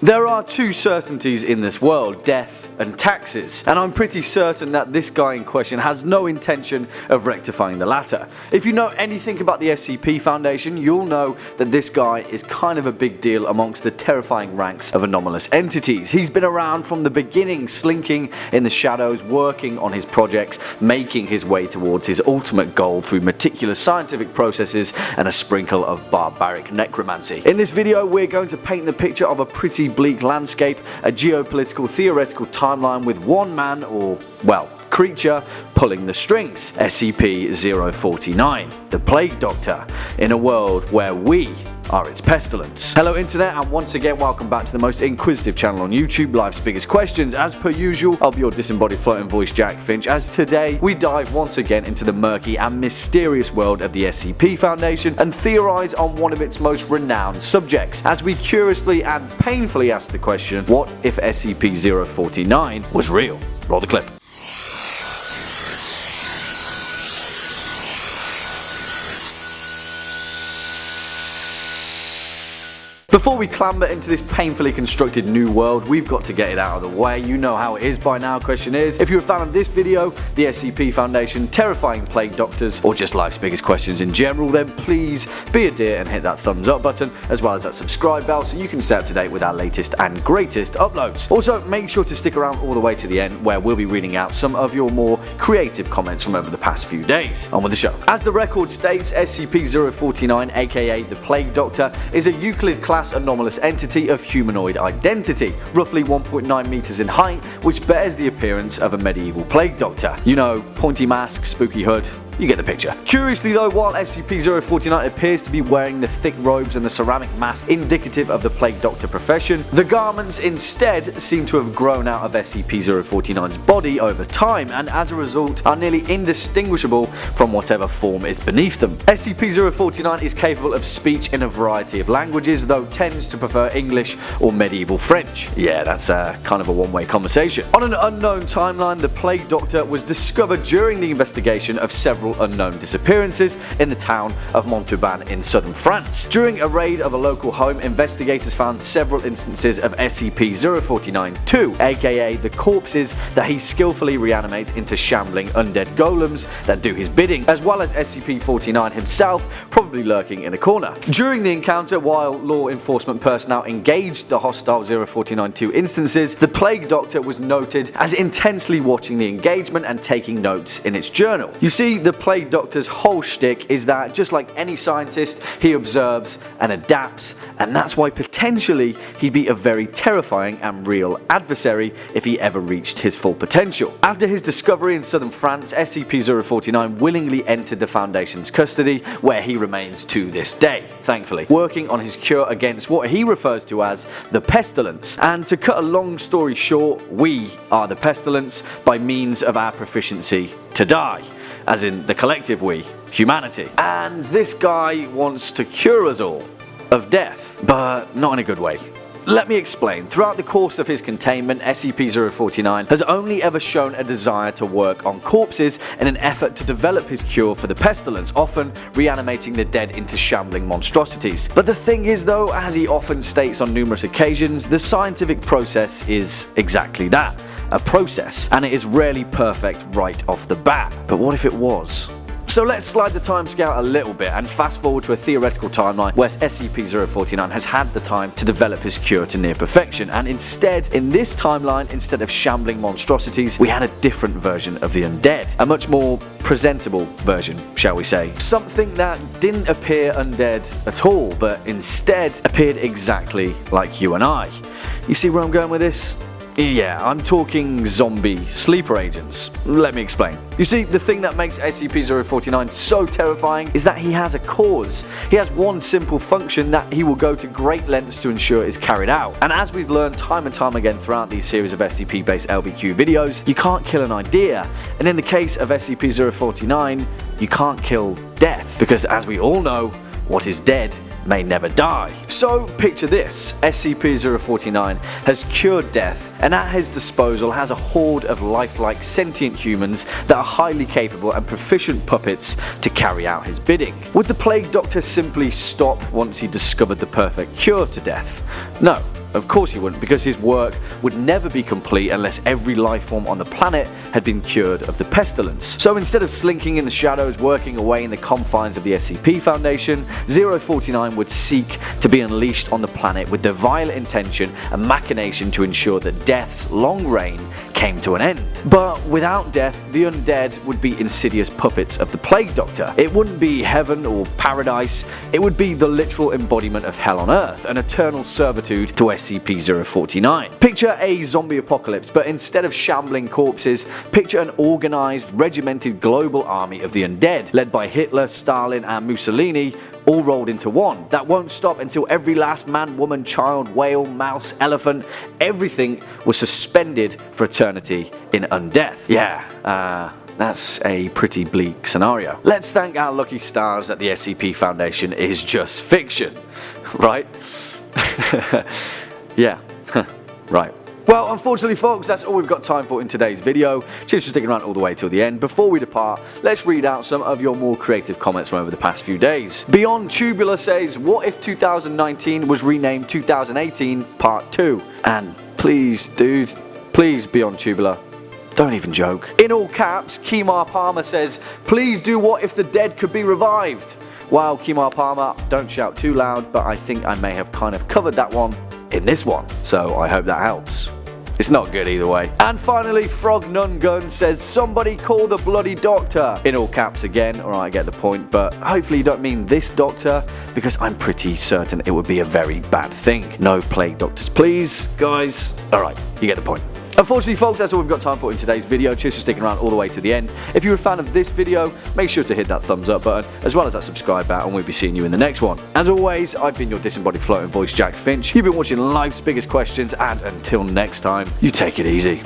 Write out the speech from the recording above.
There are two certainties in this world, death and taxes, and I'm pretty certain that this guy in question has no intention of rectifying the latter. If you know anything about the SCP Foundation, you'll know that this guy is kind of a big deal amongst the terrifying ranks of anomalous entities. He's been around from the beginning, slinking in the shadows, working on his projects, making his way towards his ultimate goal through meticulous scientific processes and a sprinkle of barbaric necromancy. In this video, we're going to paint the picture of a pretty bleak landscape, a geopolitical theoretical timeline with one man, or well, creature, pulling the strings. SCP-049, the Plague Doctor, in a world where we are its pestilence. Hello internet, and once again welcome back to the most inquisitive channel on YouTube, Life's Biggest Questions. As per usual, I'll be your disembodied floating voice Jack Finch, as today we dive once again into the murky and mysterious world of the SCP Foundation and theorize on one of its most renowned subjects, as we curiously and painfully ask the question, what if SCP-049 was real? Roll the clip. Before we clamber into this painfully constructed new world, we've got to get it out of the way. You know how it is by now. Question is, if you're a fan of this video, the SCP Foundation, terrifying plague doctors, or just life's biggest questions in general, then please be a dear and hit that thumbs up button, as well as that subscribe bell so you can stay up to date with our latest and greatest uploads. Also, make sure to stick around all the way to the end, where we'll be reading out some of your more creative comments from over the past few days. On with the show. As the record states, SCP-049, aka the Plague Doctor, is a Euclid class anomalous entity of humanoid identity, roughly 1.9 meters in height, which bears the appearance of a medieval plague doctor. You know, pointy mask, spooky hood. You get the picture. Curiously though, while SCP-049 appears to be wearing the thick robes and the ceramic mask indicative of the Plague Doctor profession, the garments instead seem to have grown out of SCP-049's body over time, and as a result are nearly indistinguishable from whatever form is beneath them. SCP-049 is capable of speech in a variety of languages, though tends to prefer English or medieval French. Yeah, that's kind of a one-way conversation. On an unknown timeline, the Plague Doctor was discovered during the investigation of several unknown disappearances in the town of Montauban in southern France. During a raid of a local home, investigators found several instances of SCP-049-2, aka the corpses that he skillfully reanimates into shambling undead golems that do his bidding, as well as SCP-49 himself, probably lurking in a corner. During the encounter, while law enforcement personnel engaged the hostile 049-2 instances, the Plague Doctor was noted as intensely watching the engagement and taking notes in its journal. You see, the Plague Doctor's whole shtick is that, just like any scientist, he observes and adapts, and that's why potentially he'd be a very terrifying and real adversary if he ever reached his full potential. After his discovery in southern France, SCP-049 willingly entered the Foundation's custody, where he remains to this day, thankfully, working on his cure against what he refers to as the pestilence. And to cut a long story short, we are the pestilence by means of our proficiency to die. As in the collective we, humanity. And this guy wants to cure us all of death, but not in a good way. Let me explain. Throughout the course of his containment, SCP-049 has only ever shown a desire to work on corpses in an effort to develop his cure for the pestilence, often reanimating the dead into shambling monstrosities. But the thing is though, as he often states on numerous occasions, the scientific process is exactly that. A process, and it is rarely perfect right off the bat. But what if it was? So let's slide the timescale a little bit and fast forward to a theoretical timeline where SCP-049 has had the time to develop his cure to near perfection, and instead, in this timeline, instead of shambling monstrosities, we had a different version of the undead. A much more presentable version, shall we say. Something that didn't appear undead at all, but instead appeared exactly like you and I. You see where I'm going with this? Yeah, I'm talking zombie sleeper agents. Let me explain. You see, the thing that makes SCP-049 so terrifying is that he has a cause. He has one simple function that he will go to great lengths to ensure is carried out. And as we've learned time and time again throughout these series of SCP-based LBQ videos, you can't kill an idea. And in the case of SCP-049, you can't kill death. Because as we all know, what is dead may never die. So picture this, SCP-049 has cured death and at his disposal has a horde of lifelike sentient humans that are highly capable and proficient puppets to carry out his bidding. Would the Plague Doctor simply stop once he discovered the perfect cure to death? No. Of course he wouldn't, because his work would never be complete unless every life form on the planet had been cured of the pestilence. So instead of slinking in the shadows, working away in the confines of the SCP Foundation, 049 would seek to be unleashed on the planet with the vile intention and machination to ensure that death's long reign came to an end. But without death, the undead would be insidious puppets of the Plague Doctor. It wouldn't be heaven or paradise, it would be the literal embodiment of hell on earth, an eternal servitude to SCP-049. Picture a zombie apocalypse, but instead of shambling corpses, picture an organized, regimented global army of the undead, led by Hitler, Stalin and Mussolini, all rolled into one, that won't stop until every last man, woman, child, whale, mouse, elephant, everything was suspended for eternity in undeath. Yeah, that's a pretty bleak scenario. Let's thank our lucky stars that the SCP Foundation is just fiction, right? Yeah, right. Well, unfortunately folks, that's all we've got time for in today's video. Cheers for sticking around all the way till the end. Before we depart, let's read out some of your more creative comments from over the past few days. Beyond Tubular says, what if 2019 was renamed 2018 Part 2? And please, dude, please, Beyond Tubular, don't even joke. In all caps, Kemar Palmer says, please do what if the dead could be revived? Wow, Kemar Palmer, don't shout too loud, but I think I may have kind of covered that one in this one, so I hope that helps. It's not good either way. And finally, Frog Nun Gun says, somebody call the bloody doctor. In all caps again, alright, I get the point, but hopefully you don't mean this doctor, because I'm pretty certain it would be a very bad thing. No plague doctors, please, guys. Alright, you get the point. Unfortunately folks, that's all we've got time for in today's video. Cheers for sticking around all the way to the end. If you're a fan of this video, make sure to hit that thumbs up button, as well as that subscribe button, and we'll be seeing you in the next one. As always, I've been your disembodied floating voice, Jack Finch. You've been watching Life's Biggest Questions, and until next time, you take it easy.